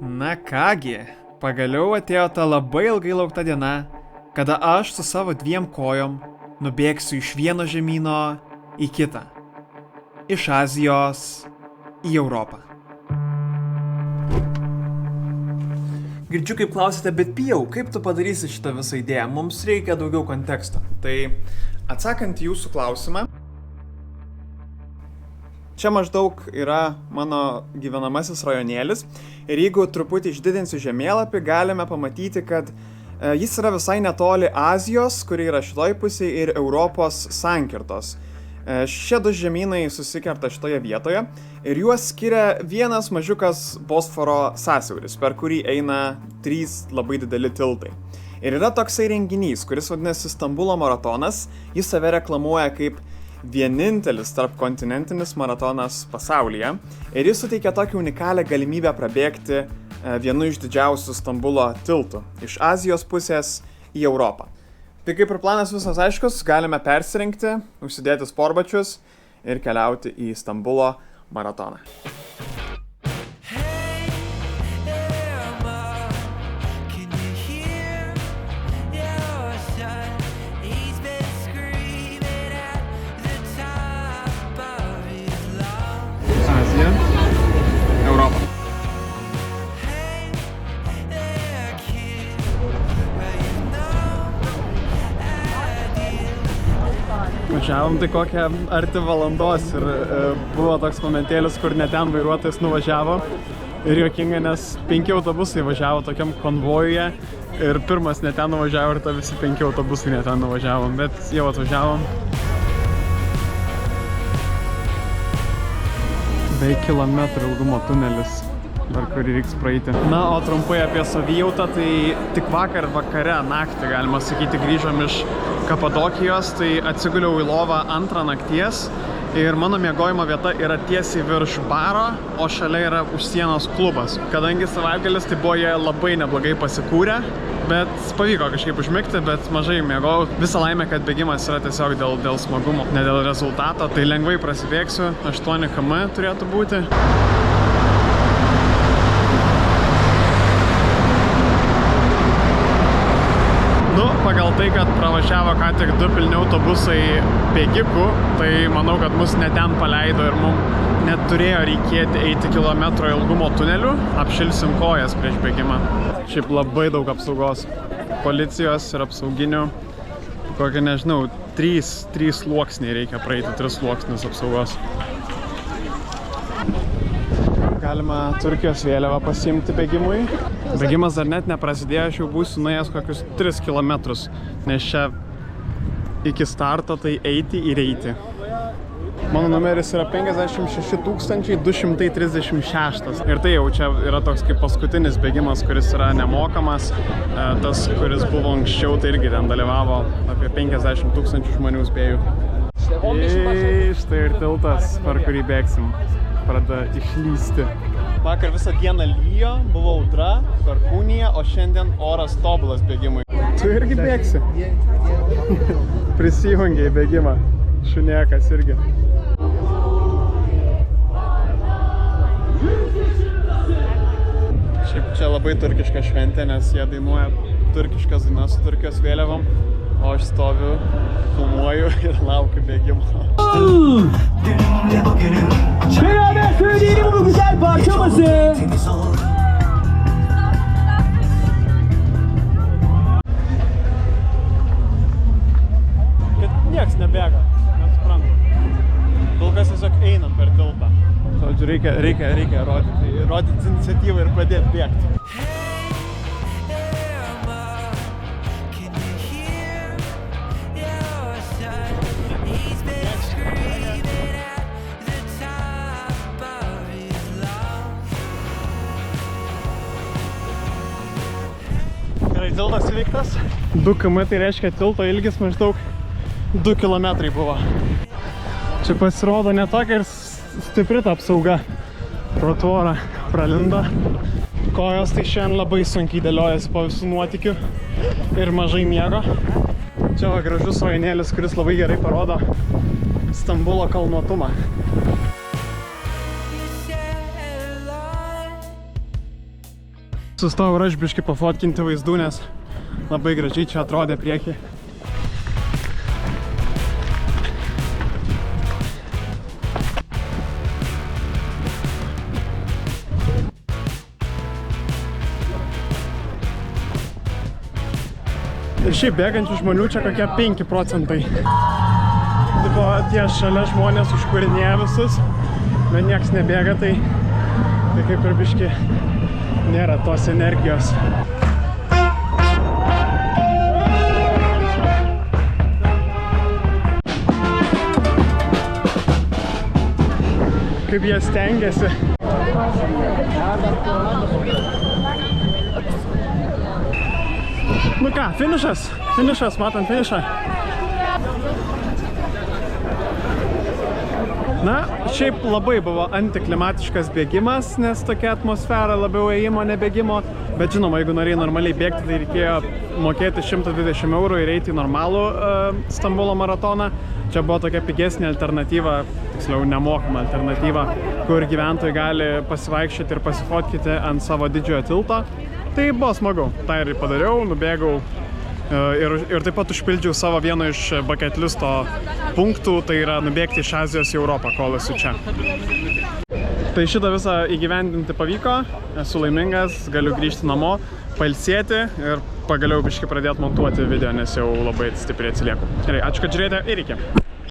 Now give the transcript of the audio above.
Na kągi, pagaliau atėjo ta labai ilgai laukta diena, kada aš su savo 2 kojom nubėgsiu iš vieno žemyno į kitą. Iš Azijos į Europą. Girdžiu, kaip klausite, bet Pijau, kaip tu padarysi šitą visą idėją? Mums reikia daugiau konteksto. Tai atsakant į jūsų klausimą, čia maždaug yra mano gyvenamasis rajonėlis ir jeigu truputį išdidinsiu žemėlapį, galime pamatyti, kad jis yra visai netoli Azijos, kuri yra šitoj pusėje, ir Europos sankirtos. Šie 2 žemynai susikerta šitoje vietoje ir juos skiria vienas mažiukas Bosforo sąsiauris, per kurį eina 3 labai dideli tiltai. Ir yra toksai renginys, kuris vadinasi Stambulo maratonas, jis save reklamuoja kaip vienintelis tarpkontinentinis maratonas pasaulyje ir jis suteikia tokią unikalią galimybę prabėgti vienu iš didžiausių Stambulo tiltų iš Azijos pusės į Europą. Tai kaip ir planas visas aiškus, galime persirinkti, užsidėti sportbačius ir keliauti į Stambulo maratoną. Azija, Europa. Važiavom tai kokią arti valandos ir buvo toks momentėlis, kur ne ten vairuotojas nuvažiavo ir juokinga, nes 5 autobusai važiavo tokiam konvojuje ir pirmas ne ten nuvažiavo ir ta visi 5 autobusai ne ten nuvažiavom, bet jau atvažiavom. Beveik kilometrų ilgumo tunelis, per kurį reiks praeiti. Na, o trumpai apie savijautą, tai tik vakar vakare naktį, galima sakyti, grįžom iš Kapadokijos, tai atsiguliau į lovą 2 nakties ir mano miegojimo vieta yra tiesiai virš baro, o šalia yra už sienos klubas. Kadangi savaitgalis, tai buvo jie labai neblogai pasikūrę, bet pavyko kažkaip užmigti, bet mažai miegojau. Visa laimė, kad bėgimas yra tiesiog dėl smagumo, ne dėl rezultato, tai lengvai prasibėgsiu, 8 km turėtų būti. Pagal tai, kad pravažiavo ką tik 2 pilni autobusai bėgikų, tai manau, kad mus ne ten paleido ir mums net turėjo reikėti eiti kilometro ilgumo tuneliu. Apšilsim kojas prieš bėgimą. Šiaip labai daug apsaugos. Policijos ir apsauginių. Kokią, nežinau, 3 sluoksniai reikia praeiti, 3 sluoksnius apsaugos. Galima Turkijos vėliavą pasiimti bėgimui. Bėgimas dar net neprasidėjo, aš jau būsiu nuėjęs kokius 3 kilometrus, nes čia iki starto tai eiti ir eiti. Mano numeris yra 56 236 ir tai jau čia yra toks kaip paskutinis bėgimas, kuris yra nemokamas. Tas, kuris buvo anksčiau, tai irgi ten dalyvavo apie 50 000 žmonių spėjų. Štai ir tiltas, per kurį bėgsim. Pradeda išlysti. Vakar visą dieną lyjo, buvo audra, perkūnija, o šiandien oras tobulas bėgimui. Tu irgi bėgsi? Prisijungiai bėgimą. Šuniekas irgi. Šiaip čia labai turkiška šventė, nes jie dainuoja turkiškas dainas su Turkijos vėliavom, o aš stoviu, filmuoju ir laukiu bėgimo. Beraber söyleyelim bu güzel parçamızı. Kad nieks nebėga, nesuprantu. Kol kas tiesiog einam per tiltą. Žodžiu, reikia rodyti iniciatyvą ir pradėti bėgti. Tiltas įveiktas. 2 km tai reiškia tilto ilgis maždaug 2 km buvo. Čia pasirodo ne tokia ir stipri ta apsauga. Pro tvorą pralindo. Kojos tai šiandien labai sunkiai dėliojasi po visų nuotykių ir mažai miego. Čia va gražus rajonėlis, kuris labai gerai parodo Stambulo kalnuotumą. Sustojau ir aš biškį pafotkinti vaizdų, nes labai gražiai čia atrodė priekį. Ir šiaip bėgančių žmonių čia kokie 5 procentai. Tipo, tie šalia žmonės užkūrinėja visus, bet nieks nebėga, tai kaip ir biški nėra tos energijos. Kaip jie stengiasi. Nu ką, finišas, matom finišą. Na, šiaip labai buvo antiklimatiškas bėgimas, nes tokia atmosfera labiau ėjimo, nebėgimo. Bet žinoma, jeigu norėjai normaliai bėgti, tai reikėjo mokėti 120 eurų ir eiti į normalų Stambulo maratoną. Čia buvo tokia pigesnė alternatyva, tiksliau nemokama alternatyva, kur gyventojai gali pasivaikščioti ir pasifotkyti ant savo didžiojo tilto. Tai buvo smagu. Tai ir padariau, nubėgau ir taip pat užpildžiau savo vieną iš bucket listo punktų, tai yra nubėgti iš Azijos į Europą, kol esu čia. Tai šitą visą įgyvendinti pavyko, esu laimingas, galiu grįžti namo, pailsėti ir pagaliau biškį pradėti montuoti video, nes jau labai stipriai atsilieku. Gerai, ačiū, kad žiūrėjote ir iki.